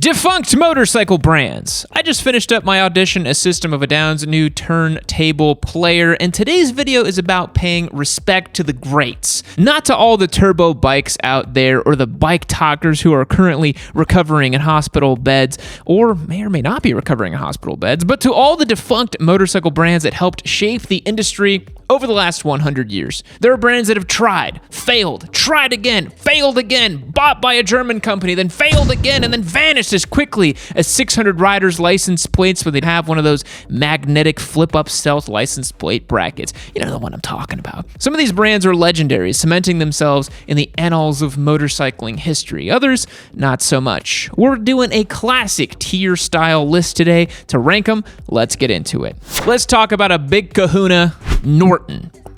Defunct motorcycle brands. I just finished up my audition as System of a Down's new turntable player, and today's video is about paying respect to the greats. Not to all the turbo bikes out there or the bike talkers who are currently recovering in hospital beds, or may not be recovering in hospital beds, but to all the defunct motorcycle brands that helped shape the industry over the last 100 years. There are brands that have tried, failed, tried again, failed again, bought by a German company, then failed again, and then vanished as quickly as 600 riders' license plates when they'd have one of those magnetic flip-up stealth license plate brackets. You know the one I'm talking about. Some of these brands are legendary, cementing themselves in the annals of motorcycling history. Others, not so much. We're doing a classic tier-style list today. To rank them, let's get into it. Let's talk about a big kahuna, Norton.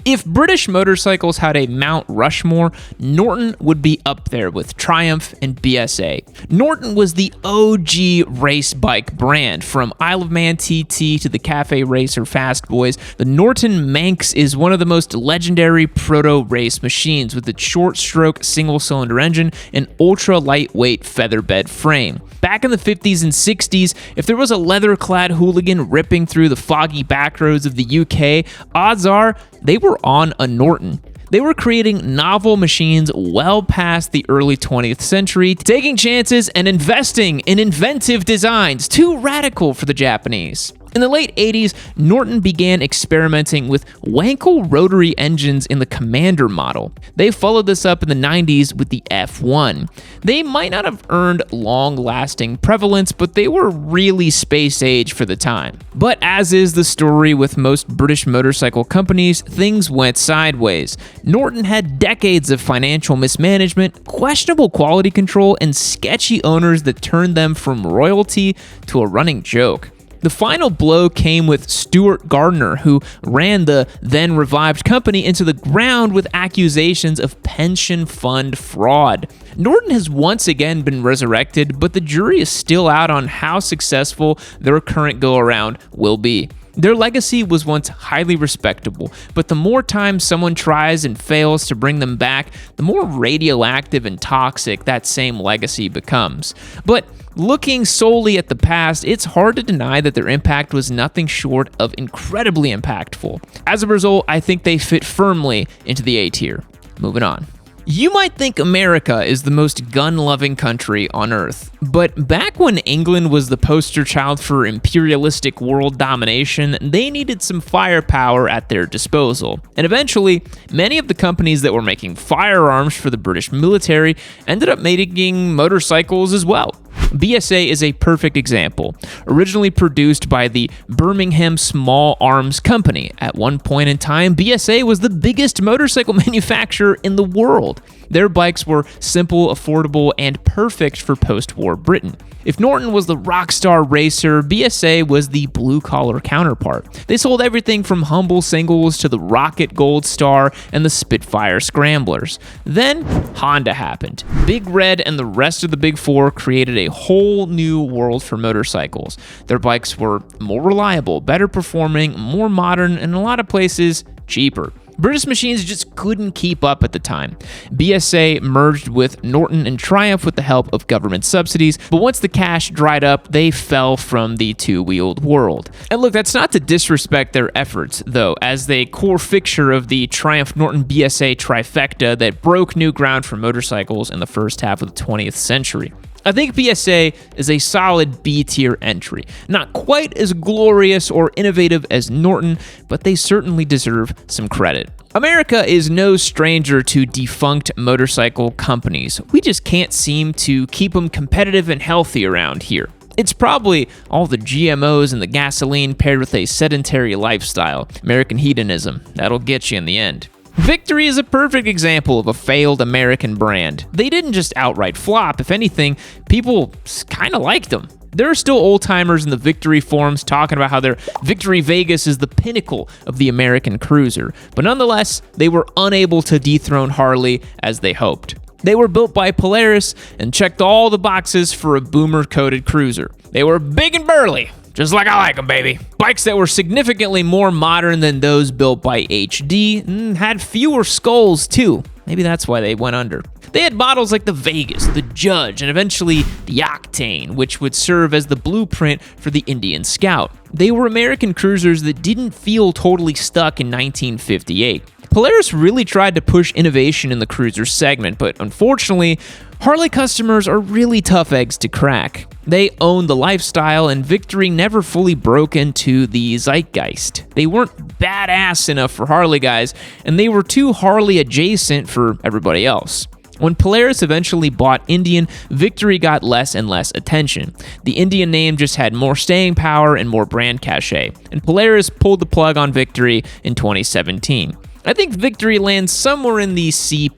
If British motorcycles had a Mount Rushmore, Norton would be up there with Triumph and BSA. Norton was the OG race bike brand. From Isle of Man TT to the Cafe Racer Fast Boys, the Norton Manx is one of the most legendary proto-race machines with its short-stroke single-cylinder engine and ultra-lightweight featherbed frame. Back in the 50s and 60s, if there was a leather-clad hooligan ripping through the foggy backroads of the UK, odds are they were on a Norton. They were creating novel machines well past the early 20th century, taking chances and investing in inventive designs, too radical for the Japanese. In the late 80s, Norton began experimenting with Wankel rotary engines in the Commander model. They followed this up in the 90s with the F1. They might not have earned long-lasting prevalence, but they were really space-age for the time. But as is the story with most British motorcycle companies, things went sideways. Norton had decades of financial mismanagement, questionable quality control, and sketchy owners that turned them from royalty to a running joke. The final blow came with Stuart Gardner, who ran the then-revived company into the ground with accusations of pension fund fraud. Norton has once again been resurrected, but the jury is still out on how successful their current go-around will be. Their legacy was once highly respectable, but the more time someone tries and fails to bring them back, the more radioactive and toxic that same legacy becomes. But looking solely at the past, it's hard to deny that their impact was nothing short of incredibly impactful. As a result, I think they fit firmly into the A tier. Moving on. You might think America is the most gun-loving country on Earth, but back when England was the poster child for imperialistic world domination, they needed some firepower at their disposal. And eventually, many of the companies that were making firearms for the British military ended up making motorcycles as well. BSA is a perfect example. Originally produced by the Birmingham Small Arms Company, at one point in time, BSA was the biggest motorcycle manufacturer in the world. Their bikes were simple, affordable, and perfect for post-war Britain. If Norton was the rock star racer, BSA was the blue-collar counterpart. They sold everything from humble singles to the Rocket Gold Star and the Spitfire Scramblers. Then, Honda happened. Big Red and the rest of the Big Four created a whole new world for motorcycles. Their bikes were more reliable, better performing, more modern, and in a lot of places, cheaper. British machines just couldn't keep up at the time. BSA merged with Norton and Triumph with the help of government subsidies, but once the cash dried up, they fell from the two-wheeled world. And look, that's not to disrespect their efforts, though, as the core fixture of the Triumph-Norton BSA trifecta that broke new ground for motorcycles in the first half of the 20th century. I think BSA is a solid B-tier entry. Not quite as glorious or innovative as Norton, but they certainly deserve some credit. America is no stranger to defunct motorcycle companies. We just can't seem to keep them competitive and healthy around here. It's probably all the GMOs and the gasoline paired with a sedentary lifestyle. American hedonism. That'll get you in the end. Victory is a perfect example of a failed American brand. They didn't just outright flop. If anything, people kind of liked them. There are still old-timers in the Victory forums talking about how their Victory Vegas is the pinnacle of the American cruiser, but nonetheless, they were unable to dethrone Harley as they hoped. They were built by Polaris and checked all the boxes for a boomer-coated cruiser. They were big and burly, just like I like them, baby. Bikes that were significantly more modern than those built by HD and had fewer skulls, too. Maybe that's why they went under. They had models like the Vegas, the Judge, and eventually the Octane, which would serve as the blueprint for the Indian Scout. They were American cruisers that didn't feel totally stuck in 1958. Polaris really tried to push innovation in the cruiser segment, but unfortunately, Harley customers are really tough eggs to crack. They owned the lifestyle, and Victory never fully broke into the zeitgeist. They weren't badass enough for Harley guys, and they were too Harley adjacent for everybody else. When Polaris eventually bought Indian, Victory got less and less attention. The Indian name just had more staying power and more brand cachet, and Polaris pulled the plug on Victory in 2017. I think Victory lands somewhere in the C+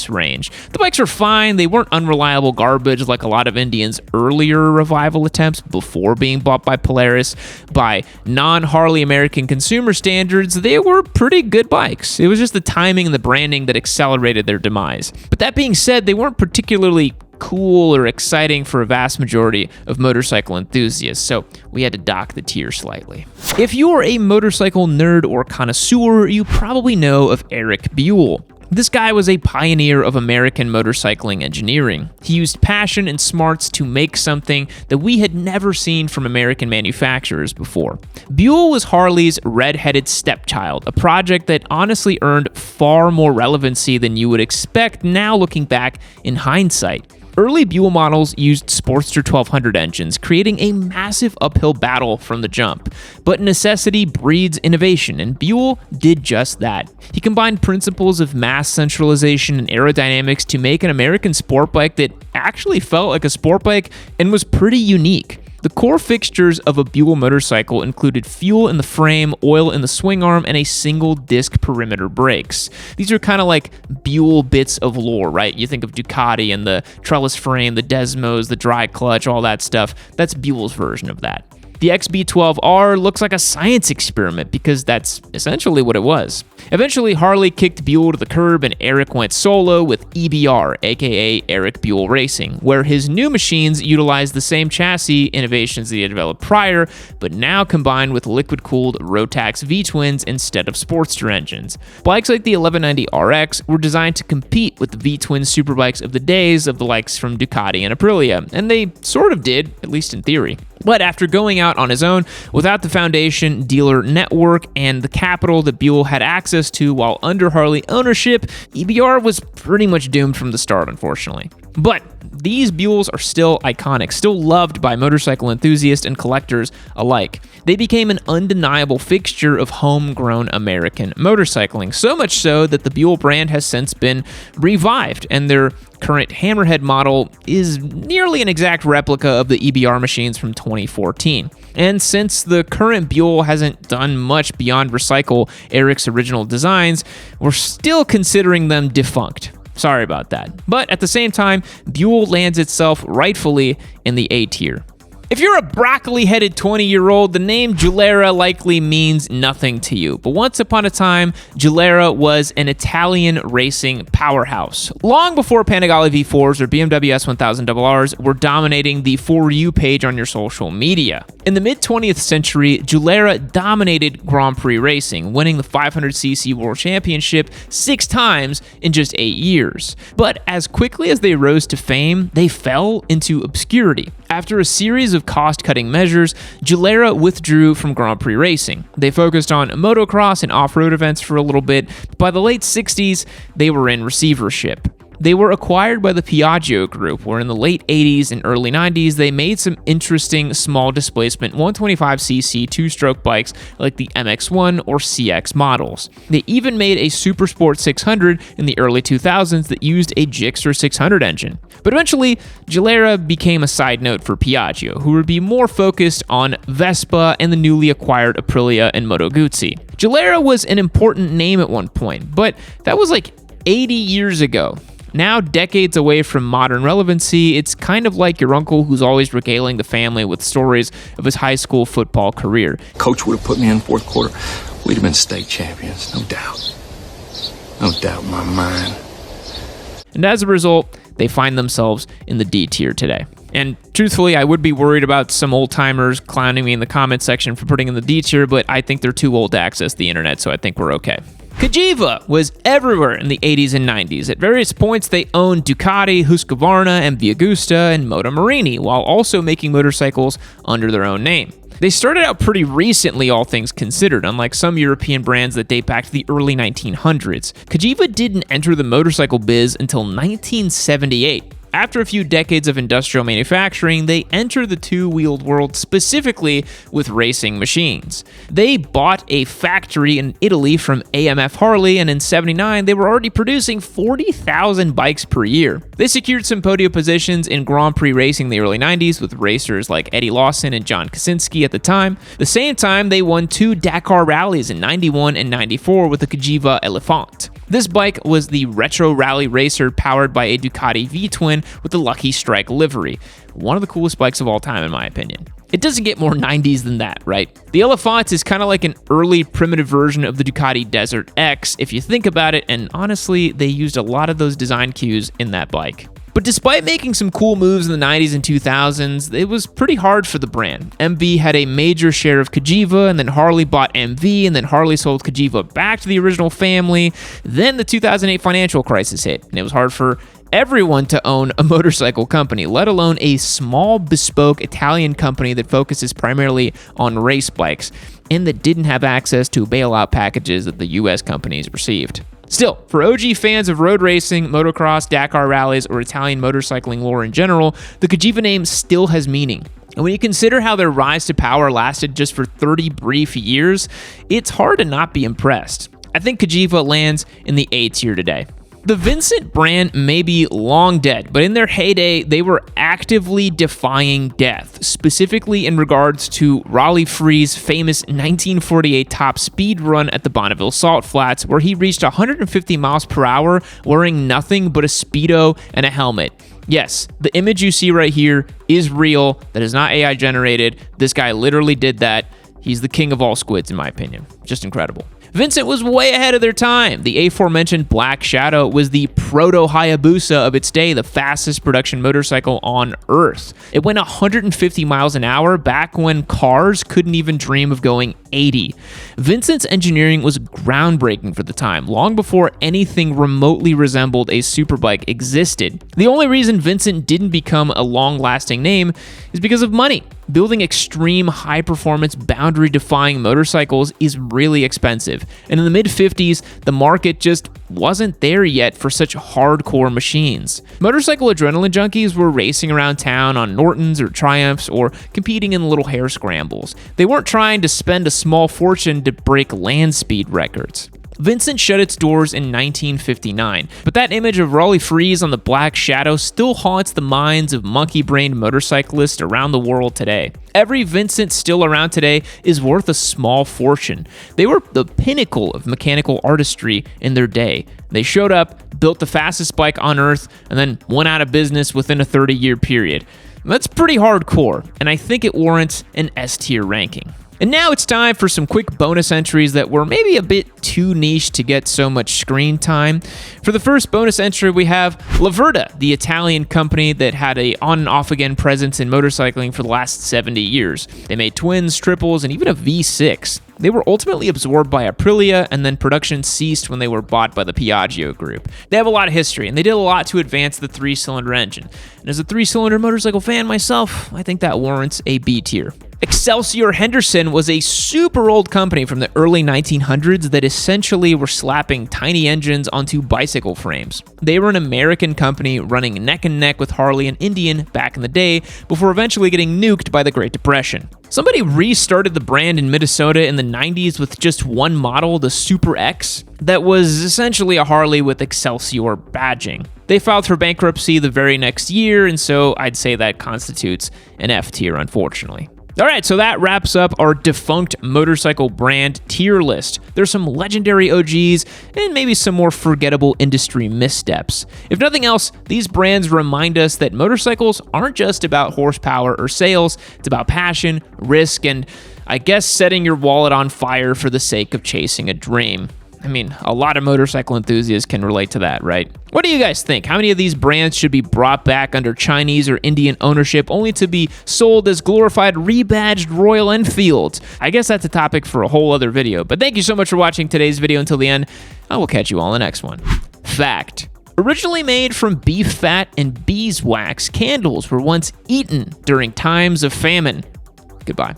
range. The bikes are fine, they weren't unreliable garbage like a lot of Indian's earlier revival attempts before being bought by Polaris. By non-Harley American consumer standards, they were pretty good bikes. It was just the timing and the branding that accelerated their demise. But that being said, they weren't particularly cool or exciting for a vast majority of motorcycle enthusiasts, so we had to dock the tier slightly. If you're a motorcycle nerd or connoisseur, you probably know of Eric Buell. This guy was a pioneer of American motorcycling engineering. He used passion and smarts to make something that we had never seen from American manufacturers before. Buell was Harley's red-headed stepchild, a project that honestly earned far more relevancy than you would expect now looking back in hindsight. Early Buell models used Sportster 1200 engines, creating a massive uphill battle from the jump. But necessity breeds innovation, and Buell did just that. He combined principles of mass centralization and aerodynamics to make an American sport bike that actually felt like a sport bike and was pretty unique. The core fixtures of a Buell motorcycle included fuel in the frame, oil in the swing arm, and a single disc perimeter brakes. These are kind of like Buell bits of lore, right? You think of Ducati and the trellis frame, the Desmos, the dry clutch, all that stuff. That's Buell's version of that. The XB12R looks like a science experiment because that's essentially what it was. Eventually, Harley kicked Buell to the curb and Eric went solo with EBR, aka Eric Buell Racing, where his new machines utilized the same chassis innovations that he had developed prior, but now combined with liquid-cooled Rotax V-twins instead of Sportster engines. Bikes like the 1190RX were designed to compete with the V-twin superbikes of the days of the likes from Ducati and Aprilia, and they sort of did, at least in theory. But after going out on his own, without the foundation, dealer network, and the capital that Buell had access to while under Harley ownership, EBR was pretty much doomed from the start, unfortunately. But these Buells are still iconic, still loved by motorcycle enthusiasts and collectors alike. They became an undeniable fixture of homegrown American motorcycling, so much so that the Buell brand has since been revived, and their current Hammerhead model is nearly an exact replica of the EBR machines from 2014. And since the current Buell hasn't done much beyond recycle Eric's original designs, we're still considering them defunct. Sorry about that. But at the same time, Buell lands itself rightfully in the A tier. If you're a broccoli-headed 20-year-old, the name Gilera likely means nothing to you. But once upon a time, Gilera was an Italian racing powerhouse. Long before Panigale V4s or BMW S1000RRs were dominating the For You page on your social media. In the mid-20th century, Gilera dominated Grand Prix racing, winning the 500cc World Championship 6 times in just 8 years. But as quickly as they rose to fame, they fell into obscurity. After a series of cost-cutting measures, Gilera withdrew from Grand Prix racing. They focused on motocross and off-road events for a little bit. By the late 60s, they were in receivership. They were acquired by the Piaggio Group, where in the late 80s and early 90s, they made some interesting small displacement 125cc two-stroke bikes like the MX-1 or CX models. They even made a Supersport 600 in the early 2000s that used a Gixxer 600 engine. But eventually, Gilera became a side note for Piaggio, who would be more focused on Vespa and the newly acquired Aprilia and Moto Guzzi. Gilera was an important name at one point, but that was like 80 years ago. Now, decades away from modern relevancy, it's kind of like your uncle who's always regaling the family with stories of his high school football career. Coach would have put me in fourth quarter. We'd have been state champions, no doubt. No doubt in my mind. And as a result, they find themselves in the D tier today. And truthfully, I would be worried about some old-timers clowning me in the comment section for putting in the D tier, but I think they're too old to access the internet, so I think we're okay. Cagiva was everywhere in the 80s and 90s. At various points, they owned Ducati, Husqvarna, MV Agusta, and Moto Morini, while also making motorcycles under their own name. They started out pretty recently, all things considered, unlike some European brands that date back to the early 1900s. Cagiva didn't enter the motorcycle biz until 1978. After a few decades of industrial manufacturing, they entered the two-wheeled world specifically with racing machines. They bought a factory in Italy from AMF Harley, and in '79, they were already producing 40,000 bikes per year. They secured some podium positions in Grand Prix racing in the early 90s with racers like Eddie Lawson and John Kaczynski at the time. The same time, they won 2 Dakar rallies in '91 and '94 with the Cagiva Defunct. This bike was the retro rally racer powered by a Ducati V-twin with the Lucky Strike livery. One of the coolest bikes of all time, in my opinion. It doesn't get more 90s than that, right? The Elefant is kind of like an early primitive version of the Ducati Desert X, if you think about it, and honestly, they used a lot of those design cues in that bike. But despite making some cool moves in the 90s and 2000s, it was pretty hard for the brand. MV had a major share of Cagiva, and then Harley bought MV, and then Harley sold Cagiva back to the original family. Then the 2008 financial crisis hit, and it was hard for everyone to own a motorcycle company, let alone a small, bespoke Italian company that focuses primarily on race bikes, and that didn't have access to bailout packages that the US companies received. Still, for OG fans of road racing, motocross, Dakar rallies, or Italian motorcycling lore in general, the Cagiva name still has meaning. And when you consider how their rise to power lasted just for 30 brief years, it's hard to not be impressed. I think Cagiva lands in the A tier today. The Vincent brand may be long dead, but in their heyday, they were actively defying death, specifically in regards to Raleigh Free's famous 1948 top speed run at the Bonneville Salt Flats, where he reached 150 miles per hour wearing nothing but a Speedo and a helmet. Yes, the image you see right here is real. That is not AI generated. This guy literally did that. He's the king of all squids, in my opinion. Just incredible. Vincent was way ahead of their time. The aforementioned Black Shadow was the Turbo Hayabusa of its day, the fastest production motorcycle on Earth. It went 150 miles an hour back when cars couldn't even dream of going 80. Vincent's engineering was groundbreaking for the time, long before anything remotely resembled a superbike existed. The only reason Vincent didn't become a long-lasting name is because of money. Building extreme, high-performance, boundary-defying motorcycles is really expensive, and in the mid-50s, the market just wasn't there yet for such hardcore machines. Motorcycle adrenaline junkies were racing around town on Nortons or Triumphs or competing in little hare scrambles. They weren't trying to spend a small fortune to break land speed records. Vincent shut its doors in 1959, but that image of Raleigh Freeze on the Black Shadow still haunts the minds of monkey-brained motorcyclists around the world today. Every Vincent still around today is worth a small fortune. They were the pinnacle of mechanical artistry in their day. They showed up, built the fastest bike on Earth, and then went out of business within a 30-year period. That's pretty hardcore, and I think it warrants an S-tier ranking. And now it's time for some quick bonus entries that were maybe a bit too niche to get so much screen time. For the first bonus entry, we have Laverda, the Italian company that had a on and off again presence in motorcycling for the last 70 years. They made twins, triples, and even a V6. They were ultimately absorbed by Aprilia, and then production ceased when they were bought by the Piaggio group. They have a lot of history, and they did a lot to advance the 3-cylinder engine. And as a 3-cylinder motorcycle fan myself, I think that warrants a B tier. Excelsior Henderson was a super old company from the early 1900s that essentially were slapping tiny engines onto bicycle frames. They were an American company running neck and neck with Harley and Indian back in the day before eventually getting nuked by the Great Depression. Somebody restarted the brand in Minnesota in the 90s with just one model, the Super X, that was essentially a Harley with Excelsior badging. They filed for bankruptcy the very next year, and so I'd say that constitutes an F tier, unfortunately. All right, so that wraps up our defunct motorcycle brand tier list. There's some legendary OGs and maybe some more forgettable industry missteps. If nothing else, these brands remind us that motorcycles aren't just about horsepower or sales. It's about passion, risk, and I guess setting your wallet on fire for the sake of chasing a dream. I mean, a lot of motorcycle enthusiasts can relate to that, right? What do you guys think? How many of these brands should be brought back under Chinese or Indian ownership only to be sold as glorified rebadged Royal Enfields? I guess that's a topic for a whole other video, but thank you so much for watching today's video until the end. I will catch you all in the next one. Fact. Originally made from beef fat and beeswax, candles were once eaten during times of famine. Goodbye.